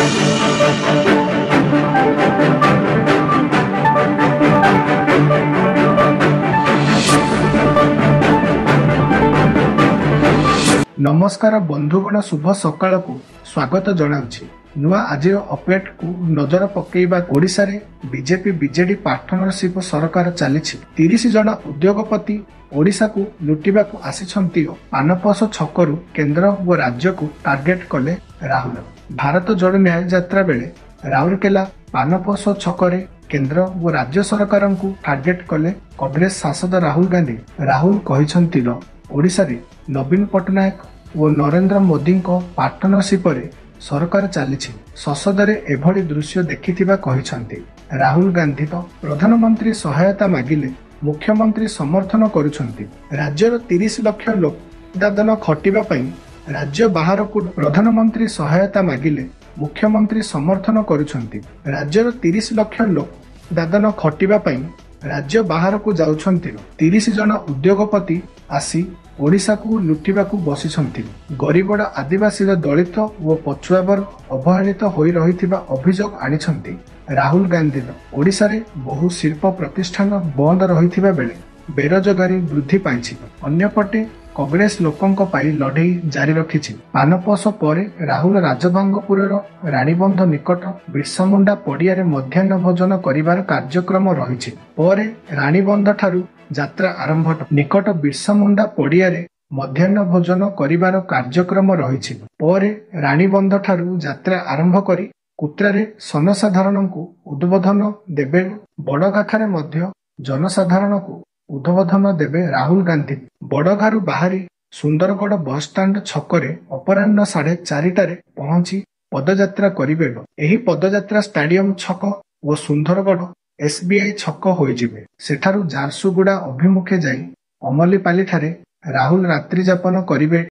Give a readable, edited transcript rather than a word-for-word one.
नमस्कार बंधुगण शुभ सकाळ को स्वागत जनाउछि। नुआ आज अपडेट को नजर पकेइबा ओडिशा रे बीजेपी बीजेडी पार्टनरशिप सरकार चलीछि। 30 जन उद्योगपति ओडिशा को लुटिबा को आसिछंती पानपस छकरू केंद्र व राज्य को टार्गेट कले राहुल। भारत जोड़ न्याय यात्रा बेले राउरकेला पानपस छकरे केंद्र व राज्य सरकार को टार्गेट कले कांग्रेस सांसद राहुल गांधी। राहुल कहिछंती ओडिशा रे नवीन पटनायक और नरेंद्र मोदी पार्टनरशिप रे सरकार चलीछि। संसद रे एभली दृश्य देखिथिबा कहिछंती। राहुल गांधी तो प्रधानमंत्री सहायता मागिले मुख्यमंत्री समर्थन करुछंती। राज्यर 30 लाख लोक दादन खटिबा पई राज्य बाहर को प्रधानमंत्री सहायता मागिले मुख्यमंत्री समर्थन करुछंती। राज्यर 30 लाख लोक दादन खटिबा पई राज्य बाहर को जाउछंती। 30 जन उद्योगपति आसी ओडिशा को लुटिबा को बसिछंती। गरीब आदिवासी दलित व पछुआ वर्ग अवहेलित होई रहिथिबा अभियोग आनिछंती। राहुल गांधी ओडिशा रे बहु शिल्प प्रतिष्ठान बंद रहिथिबा बेले बेरोजगारी वृद्धि पाइछि। अन्यपटे कांग्रेस लोकंक पाई लड़ाई जारी रखिछि। पानपस परे राहुल राजभांगपुरर रानीबंध निकट बिरसा मुंडा पड़िया रे मध्याह्न भोजन करिवार कार्यक्रम रहिछि। परे रानीबंध ठारू यात्रा आरंभ निकट बिरसा मुंडा पड़िया रे मध्याह्न भोजन करिवार कार्यक्रम रहिछि। परे रानीबंध ठारू यात्रा आरंभ करी कुत्रारे जनसाधारण को उद्बोधन देबे। बड़गाखारे मध्य जनसाधारण को उद्बोधन देबे राहुल गांधी। बड़गारू बाहरी सुंदरगढ़ बस स्टाण्ड छकरे अपराह्न 4:30 पहुंची पदयात्रा करिबे। एही पदयात्रा स्टाडियम छक और सुंदरगढ़ एसबीआई छक होइजिबे। सेठारू झारसुगुड़ा अभिमुखे जाई अमलीपाली ठारे राहुल रात्रि जापन करिबे।